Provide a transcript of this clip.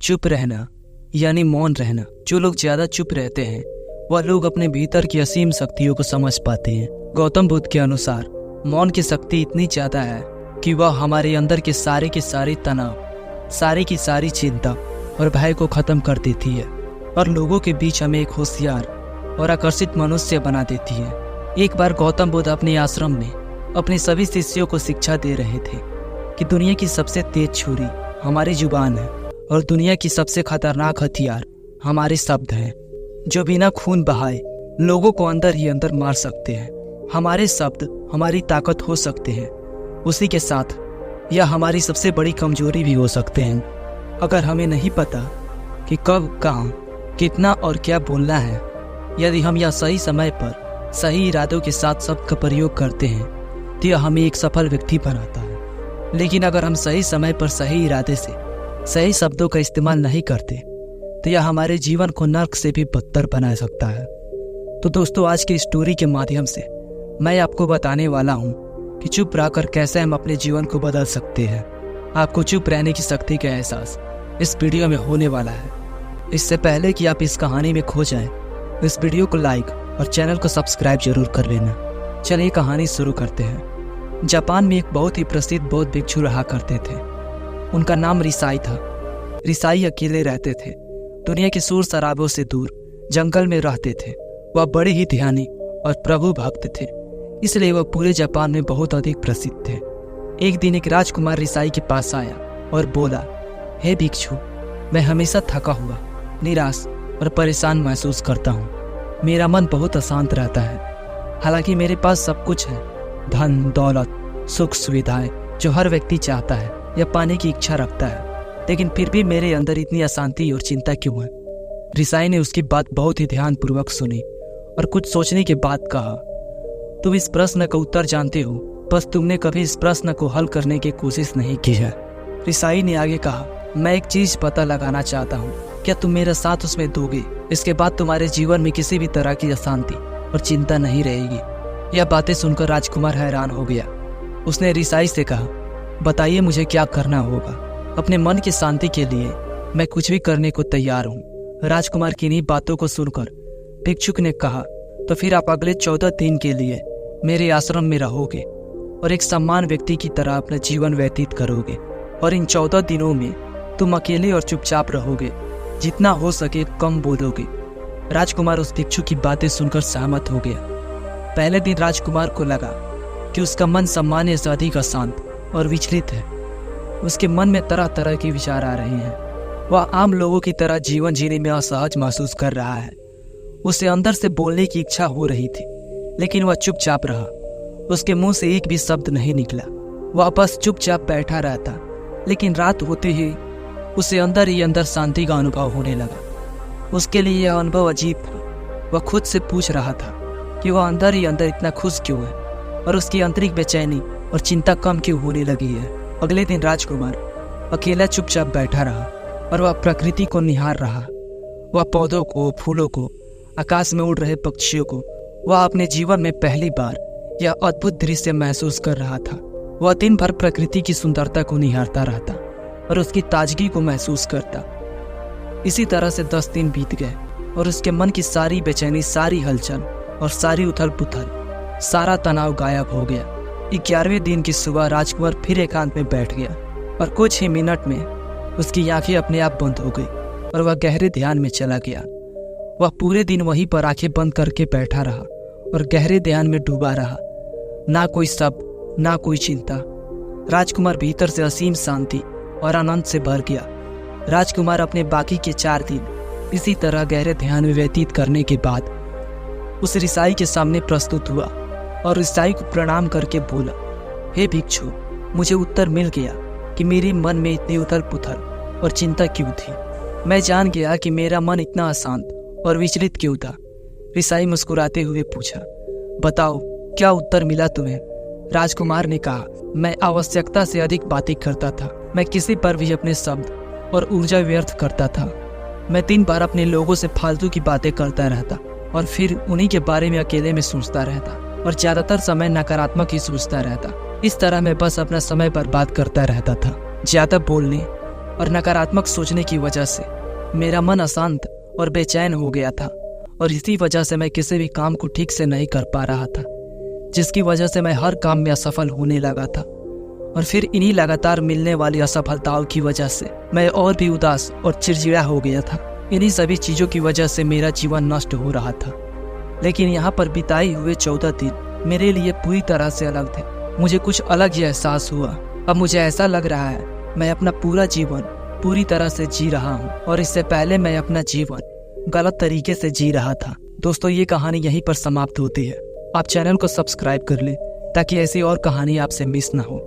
चुप रहना यानी मौन रहना। जो लोग ज्यादा चुप रहते हैं वह लोग अपने भीतर की असीम शक्तियों को समझ पाते हैं। गौतम बुद्ध के अनुसार मौन की शक्ति इतनी ज्यादा है कि वह हमारे अंदर के सारे तनाव, सारी की सारी चिंता और भय को खत्म कर देती है और लोगों के बीच हमें एक होशियार और आकर्षित मनुष्य बना देती है। एक बार गौतम बुद्ध अपने आश्रम में अपने सभी शिष्यों को शिक्षा दे रहे थे कि दुनिया की सबसे तेज छुरी हमारी जुबान है और दुनिया की सबसे खतरनाक हथियार हमारे शब्द हैं, जो बिना खून बहाए लोगों को अंदर ही अंदर मार सकते हैं। हमारे शब्द हमारी ताकत हो सकते हैं, उसी के साथ यह हमारी सबसे बड़ी कमजोरी भी हो सकते हैं। अगर हमें नहीं पता कि कब, कहाँ, कितना और क्या बोलना है, यदि हम यह सही समय पर सही इरादों के साथ शब्द का प्रयोग करते हैं तो यह हमें एक सफल व्यक्ति बनाता है। लेकिन अगर हम सही समय पर सही इरादे से सही शब्दों का इस्तेमाल नहीं करते तो यह हमारे जीवन को नर्क से भी बदतर बना सकता है। तो दोस्तों, आज की स्टोरी के माध्यम से मैं आपको बताने वाला हूँ कि चुप रहकर कैसे हम अपने जीवन को बदल सकते हैं। आपको चुप रहने की शक्ति का एहसास इस वीडियो में होने वाला है। इससे पहले कि आप इस कहानी में खो जाएं, इस वीडियो को लाइक और चैनल को सब्सक्राइब जरूर कर लेना। चलिए कहानी शुरू करते हैं। जापान में एक बहुत ही प्रसिद्ध बौद्ध भिक्षु रहा करते थे। उनका नाम रिसाई था। रिसाई अकेले रहते थे, दुनिया के शोर शराबों से दूर जंगल में रहते थे। वह बड़े ही ध्यानी और प्रभु भक्त थे, इसलिए वह पूरे जापान में बहुत अधिक प्रसिद्ध थे। एक दिन एक राजकुमार रिसाई के पास आया और बोला, हे भिक्षु, मैं हमेशा थका हुआ, निराश और परेशान महसूस करता हूँ। मेरा मन बहुत अशांत रहता है। हालांकि मेरे पास सब कुछ है, धन, दौलत, सुख, सुविधाएं जो हर व्यक्ति चाहता है या पाने की इच्छा रखता है, लेकिन फिर भी मेरे अंदर इतनी अशांति और चिंता क्यों है? रिसाई ने उसकी बात बहुत ही ध्यानपूर्वक सुनी और कुछ सोचने के बाद कहा, तुम इस प्रश्न का उत्तर जानते हो, बस तुमने कभी इस प्रश्न को हल करने की कोशिश नहीं की है। रिसाई ने आगे कहा, मैं एक चीज पता लगाना चाहता हूँ, क्या तुम मेरा साथ उसमें दोगे? इसके बाद तुम्हारे जीवन में किसी भी तरह की अशांति और चिंता नहीं रहेगी। यह बातें सुनकर राजकुमार हैरान हो गया। उसने रिसाई से कहा, बताइए मुझे क्या करना होगा? अपने मन की शांति के लिए मैं कुछ भी करने को तैयार हूँ। राजकुमार की इन्हीं बातों को सुनकर भिक्षुक ने कहा, तो फिर आप अगले 14 दिन के लिए मेरे आश्रम में रहोगे और एक सम्मान व्यक्ति की तरह अपना जीवन व्यतीत करोगे। और इन 14 दिनों में तुम अकेले और चुपचाप रहोगे, जितना हो सके कम बोलोगे। राजकुमार उस भिक्षु की बातें सुनकर सहमत हो गया। पहले दिन राजकुमार को लगा कि उसका मन सामान्य से अधिक अशांत और विचलित है। उसके मन में तरह तरह के विचार आ रहे हैं। वह आम लोगों की तरह जीवन जीने में असहज महसूस कर रहा है। उसे अंदर से बोलने की इच्छा हो रही थी, लेकिन वह चुपचाप रहा। उसके मुंह से एक भी शब्द नहीं निकला। वह बस चुपचाप बैठा रहता। लेकिन रात होते ही उसे अंदर ही अंदर शांति का अनुभव होने लगा। उसके लिए यह अनुभव अजीब था। वह खुद से पूछ रहा था कि वह अंदर ही अंदर इतना खुश क्यों है और उसकी आंतरिक बेचैनी और चिंता कम क्यों होने लगी है। अगले दिन राजकुमार अकेला चुपचाप बैठा रहा और वह प्रकृति को निहार रहा। वह पौधों को, फूलों को, आकाश में उड़ रहे पक्षियों को। वह अपने जीवन में पहली बार यह अद्भुत दृश्य महसूस कर रहा था। वह दिन भर प्रकृति की सुंदरता को निहारता रहता और उसकी ताजगी को महसूस करता। इसी तरह से 10 दिन बीत गए और उसके मन की सारी बेचैनी, सारी हलचल और सारी उथल पुथल, सारा तनाव गायब हो गया। 11वें दिन की सुबह राजकुमार फिर एकांत में बैठ गया और कुछ ही मिनट में उसकी आंखें अपने आप बंद हो गई और वह गहरे ध्यान में चला गया। वह पूरे दिन वहीं पर आंखें बंद करके बैठा रहा और गहरे ध्यान में डूबा रहा। ना कोई शब्द, ना कोई चिंता। राजकुमार भीतर से असीम शांति और आनंद से भर गया। राजकुमार अपने बाकी के 4 दिन इसी तरह गहरे ध्यान में व्यतीत करने के बाद उस रिसाई के सामने प्रस्तुत हुआ और रिसाई को प्रणाम करके बोला, हे भिक्षु, मुझे उत्तर मिल गया कि मेरे मन में इतनी उथल पुथल और चिंता क्यों थी। मैं जान गया कि मेरा मन इतना अशांत और विचलित क्यों था। रिसाई मुस्कुराते हुए पूछा, बताओ क्या उत्तर मिला तुम्हें? राजकुमार ने कहा, मैं आवश्यकता से अधिक बातें करता था। मैं किसी पर भी अपने शब्द और ऊर्जा व्यर्थ करता था। मैं दिन भर अपने लोगों से फालतू की बातें करता रहता और फिर उन्हीं के बारे में अकेले में सोचता रहता और ज्यादातर समय नकारात्मक ही सोचता रहता। इस तरह मैं बस अपना समय बर्बाद करता रहता था। ज्यादा बोलने और नकारात्मक सोचने की वजह से मेरा मन अशांत और बेचैन हो गया था, और इसी वजह से मैं किसी भी काम को ठीक से नहीं कर पा रहा था, जिसकी वजह से मैं हर काम में असफल होने लगा था। और फिर इन्हीं लगातार मिलने वाली असफलताओं की वजह से मैं और भी उदास और चिड़चिड़ा हो गया था। इन्हीं सभी चीज़ों की वजह से मेरा जीवन नष्ट हो रहा था। लेकिन यहाँ पर बिताए हुए 14 दिन मेरे लिए पूरी तरह से अलग थे। मुझे कुछ अलग ही एहसास हुआ। अब मुझे ऐसा लग रहा है मैं अपना पूरा जीवन पूरी तरह से जी रहा हूँ, और इससे पहले मैं अपना जीवन गलत तरीके से जी रहा था। दोस्तों, ये कहानी यहीं पर समाप्त होती है। आप चैनल को सब्सक्राइब कर लें ताकि ऐसी और कहानी आपसे मिस ना हो।